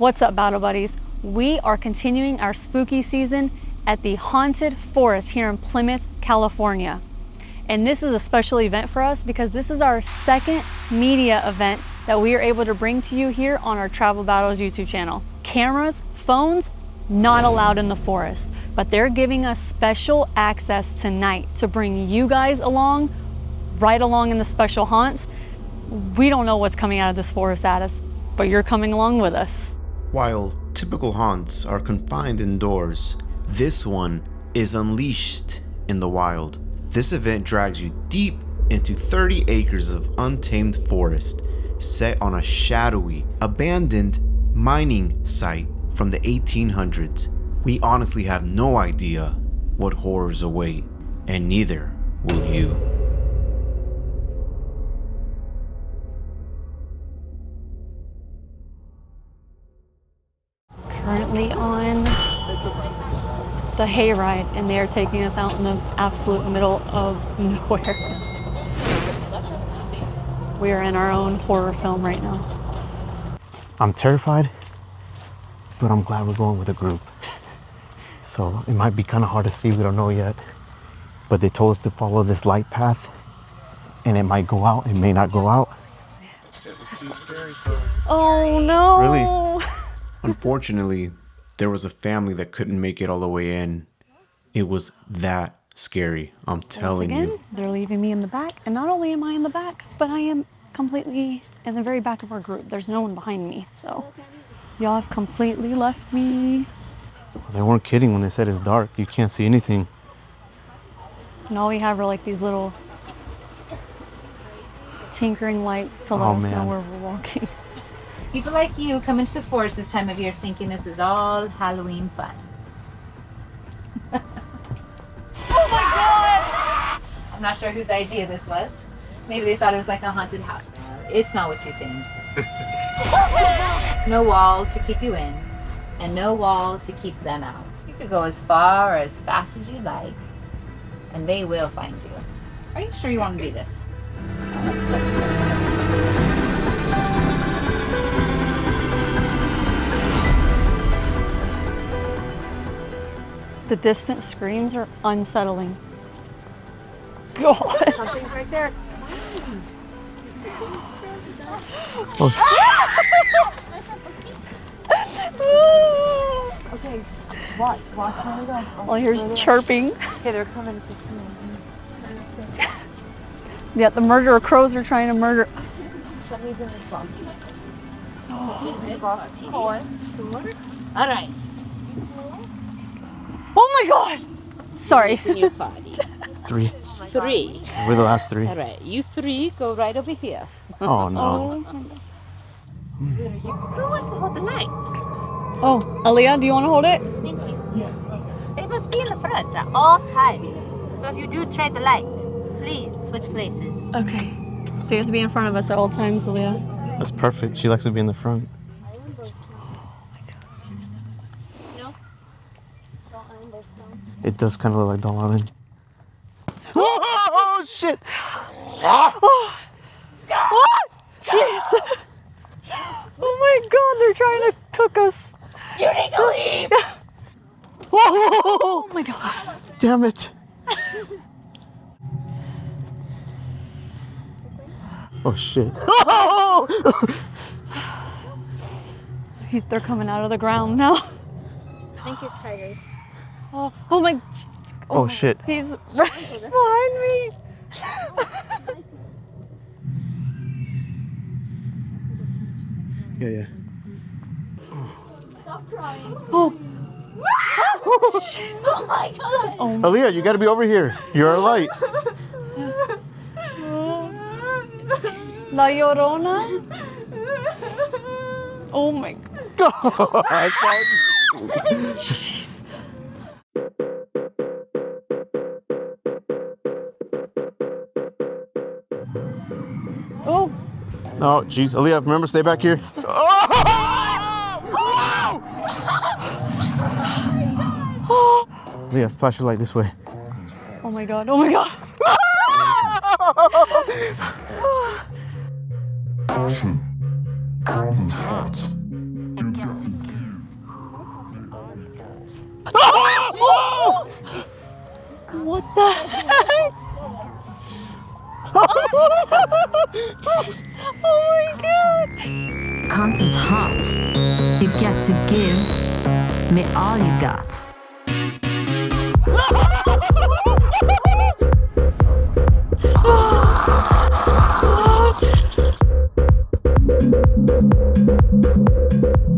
What's up, Battle Buddies? We are continuing our spooky season at the Haunted Forest here in Plymouth, California. And this is a special event for us because this is our second media event that we are able to bring to you here on our Travel Battles YouTube channel. Cameras, phones, not allowed in the forest, but they're giving us special access tonight to bring you guys along, right along in the special haunts. We don't know what's coming out of this forest at us, but you're coming along with us. While typical haunts are confined indoors, this one is unleashed in the wild. This event drags you deep into 30 acres of untamed forest, set on a shadowy, abandoned mining site from the 1800s. We honestly have no idea what horrors await, and neither will you. Currently on the hayride, and they are taking us out in the absolute middle of nowhere. We are in our own horror film right now. I'm terrified, but I'm glad we're going with a group. So it might be kind of hard to see, we don't know yet. But they told us to follow this light path, and it might go out, it may not go out. Oh no! Really? Unfortunately, there was a family that couldn't make it all the way in. It was that scary, I'm telling you. They're leaving me in the back, and not only am I in the back, but I am completely in the very back of our group. There's no one behind me, so y'all have completely left me. Well, they weren't kidding when they said it's dark, you can't see anything. And all we have are like these little tinkering lights to let us know where we're walking. People like you come into the forest this time of year thinking this is all Halloween fun. Oh my God! I'm not sure whose idea this was. Maybe they thought it was like a haunted house. It's not what you think. No walls to keep you in, and no walls to keep them out. You could go as far or as fast as you like, and they will find you. Are you sure you want to do this? The distant screams are unsettling. God. Something right there. Okay, watch where we go. All I hear is chirping. Okay, they're coming. Yeah, the murderer crows are trying to murder. Let me bring this All right. Oh my God! Sorry. In your body. 3. 3. We're the last 3. All right, you 3 go right over here. Oh no. Who wants to hold the light? Oh, Aaliyah, do you want to hold it? Thank you. They must be in the front at all times. So if you do trade the light, please switch places. Okay. So you have to be in front of us at all times, Aaliyah. That's perfect, she likes to be in the front. It does kind of look like Doll Island. Oh shit! Oh. What? Jeez. Oh my God, they're trying to cook us. You need to leave! Oh my God. Damn it! Oh shit! They're coming out of the ground now. I think you're tired. Oh my. Oh shit! He's right behind me. Yeah. Stop crying. Oh. Oh my God. Aaliyah, you gotta be over here. You're a light. La Llorona. Oh my God! Jeez. Oh. Oh, jeez. Aaliyah, remember, stay back here. Oh! Aaliyah, flash your light this way. Oh my God. Oh my God. Carbon's hot. What the heck? Oh my god! Content's hot. You get to give me all you got.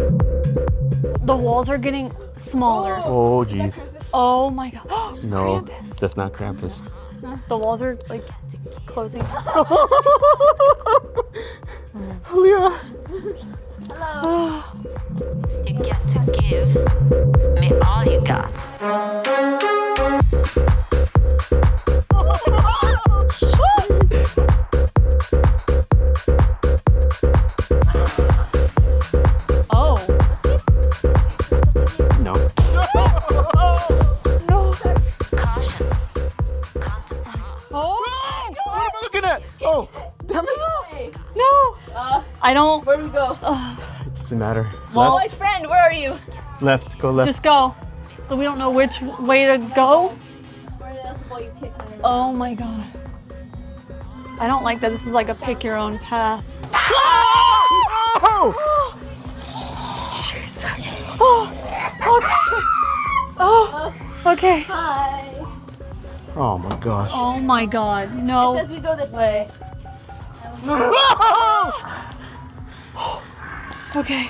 The walls are getting smaller. Oh, jeez. Oh my god. No, Krampus. that's not Krampus. The walls are like closing. Leah. You get to give me all you got. Oh. No. No. Caution. Content's hot. Oh. What am I looking at? Oh, damn it. No. I don't. Where do we go? It doesn't matter. Well, My friend, where are you? Left, go left. just go. But we don't know which way to go. Where else will you pick? Oh my god. I don't like that. This is like a pick your own path. Oh! Jesus. Oh. Okay. Oh. Okay. Hi. Oh my gosh. Oh my god. No. Says we go this way. Okay.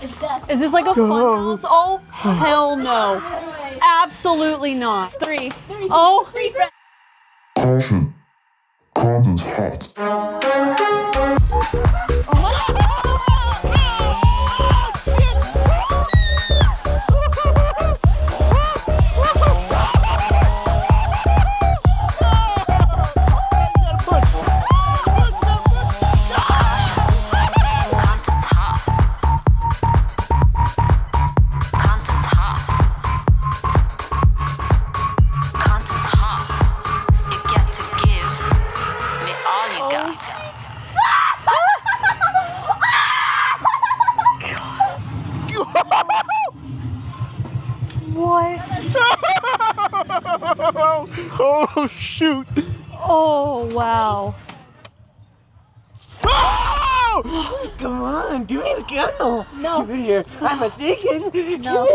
It's death. Is this like a fun Go. house? Oh, hell no. Anyway. Absolutely not. Three. Oh. Three friends. Caution. Content's hot. Content's hot. Content's hot. Content's hot. You get to give me all you got. What? Oh shoot! Oh, wow. Oh! Come on, give me the candle. No. Give it here. I'm mistaken. No.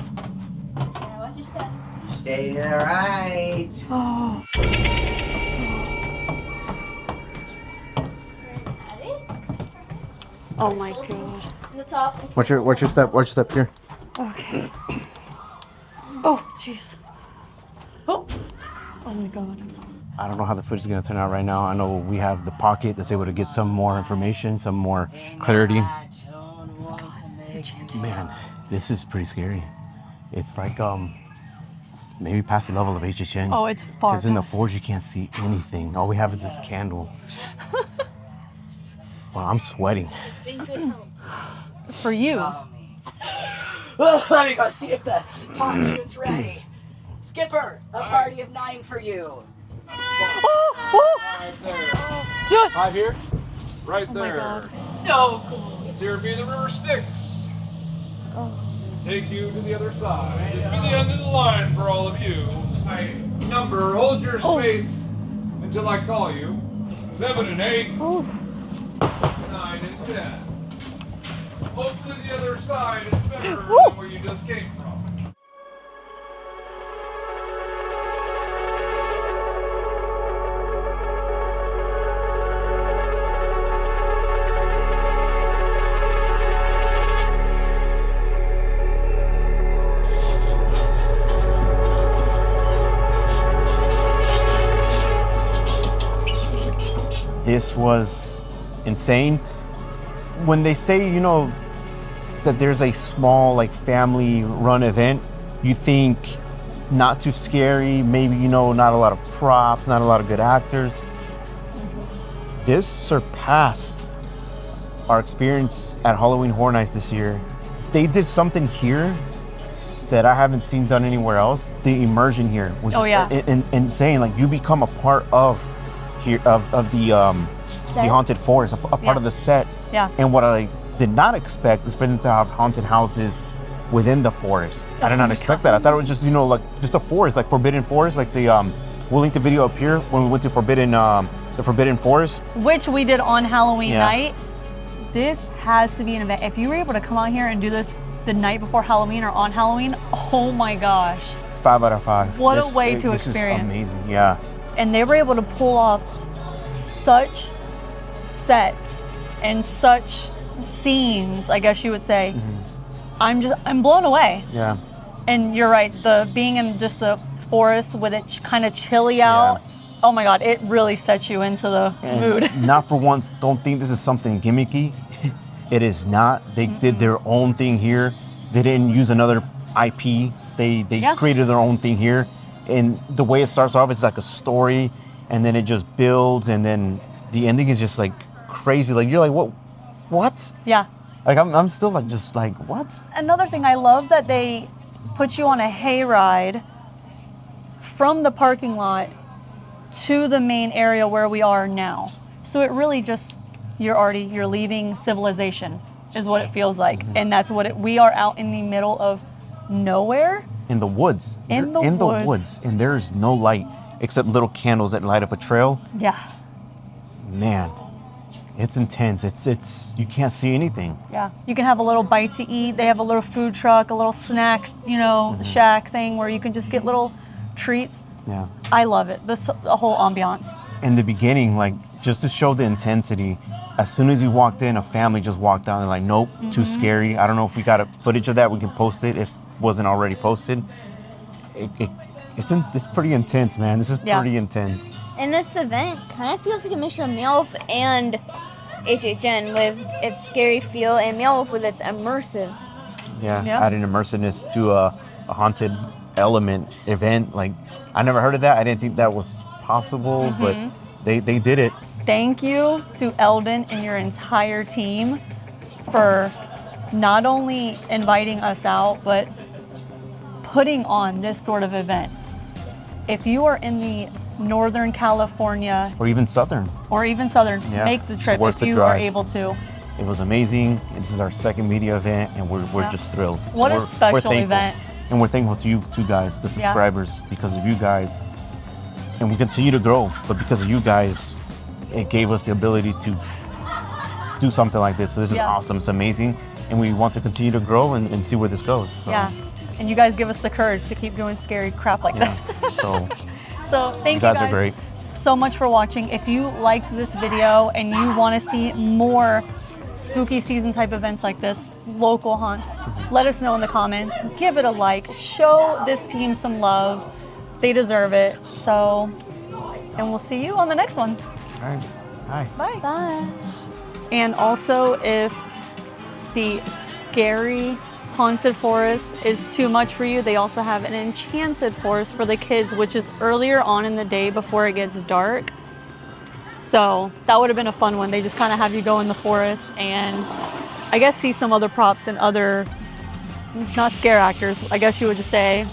Watch your step. Stay there, right. Oh. Oh my god. In the top. Watch your step. Watch your step here. Okay. Oh, jeez. Oh. Oh my god. I don't know how the footage is gonna turn out right now. I know we have the pocket that's able to get some more information, some more clarity. Man, this is pretty scary. It's like maybe past the level of HHN. Oh, it's far Because in the past. forge you can't see anything. All we have is this candle. Well, I'm sweating. It's been good help. For you. Let me go see if the pontoon's ready. Skipper, a party of 9 for you. Oh, Just. 5 here? Right Oh my there. god. So cool. This here be the river Styx. Take you to the other side. Just be the end of the line for all of you. My number, hold your space until I call you. 7 and 8. Oh. 9 and 10. Hopefully the other side is better Woo! than where you just came from. This was insane. When they say, you know, that there's a small like family run event, you think not too scary, maybe, you know, not a lot of props, not a lot of good actors. This surpassed our experience at Halloween Horror Nights this year. They did something here that I haven't seen done anywhere else. The immersion here was just insane. Like you become a part of here of the haunted forest, a part of the set. Yeah. And what I did not expect is for them to have haunted houses within the forest. I did not expect that. I thought it was just, you know, like just a forest, like Forbidden Forest, like the we'll link the video up here when we went to the Forbidden Forest, which we did on Halloween night. This has to be an event. If you were able to come out here and do this the night before Halloween or on Halloween, oh my gosh. 5 out of 5. What a way to experience. This is amazing, yeah. And they were able to pull off such sets and such scenes, I guess you would say. I'm blown away. Yeah. And you're right, the being in just the forest with it kind of chilly out, oh my God, it really sets you into the mood. Not for once, don't think this is something gimmicky. It is not. They did their own thing here. They didn't use another IP. They created their own thing here. And the way it starts off is like a story, and then it just builds, and then the ending is just like crazy. Like you're like, what? Yeah. Like I'm still like just like what? Another thing I love that they put you on a hayride from the parking lot to the main area where we are now. So it really just you're leaving civilization is what it feels like, and that's what we are out in the middle of nowhere. In the woods. In the woods, and there's no light except little candles that light up a trail. Yeah. Man, it's intense. It's you can't see anything. Yeah, you can have a little bite to eat. They have a little food truck, a little snack, shack thing where you can just get little treats. Yeah. I love it. The whole ambiance. In the beginning, like just to show the intensity, as soon as you walked in, a family just walked out and like, nope, too scary. I don't know if we got a footage of that. We can post it if it wasn't already posted. It's pretty intense, man. This is pretty intense. And this event kind of feels like a mixture of Meowth and HHN with its scary feel, and Meowth with its immersive. Yeah, adding immersiveness to a haunted element event. Like, I never heard of that. I didn't think that was possible, but they did it. Thank you to Eldon and your entire team for not only inviting us out, but putting on this sort of event. If you are in the Northern California or even Southern, make the trip if you are able to. It was amazing. This is our second media event, and we're just thrilled. What a special event. And we're thankful to you two guys, the subscribers, because of you guys. And we continue to grow, but because of you guys, it gave us the ability to do something like this. So this is awesome. It's amazing. And we want to continue to grow and see where this goes. So. Yeah. And you guys give us the courage to keep doing scary crap like this. So thank you guys are great. So much for watching. If you liked this video and you want to see more spooky season type events like this, local haunts, let us know in the comments. Give it a like. Show this team some love. They deserve it. So, and we'll see you on the next one. All right. Bye. Bye. Bye. And also, if the scary haunted forest is too much for you, they also have an enchanted forest for the kids, which is earlier on in the day before it gets dark. So that would have been a fun one. They just kind of have you go in the forest and I guess see some other props and other, not scare actors, I guess you would just say,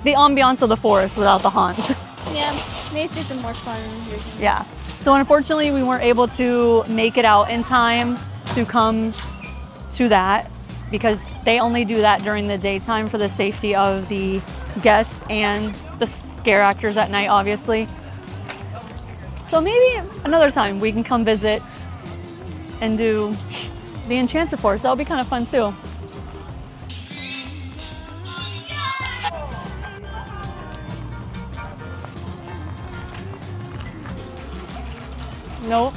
the ambiance of the forest without the haunts. Yeah, maybe it's just a more fun version. Yeah. So unfortunately, we weren't able to make it out in time to come to that because they only do that during the daytime for the safety of the guests and the scare actors at night, obviously. So maybe another time we can come visit and do the enchanted forest. That'll be kind of fun too. Nope.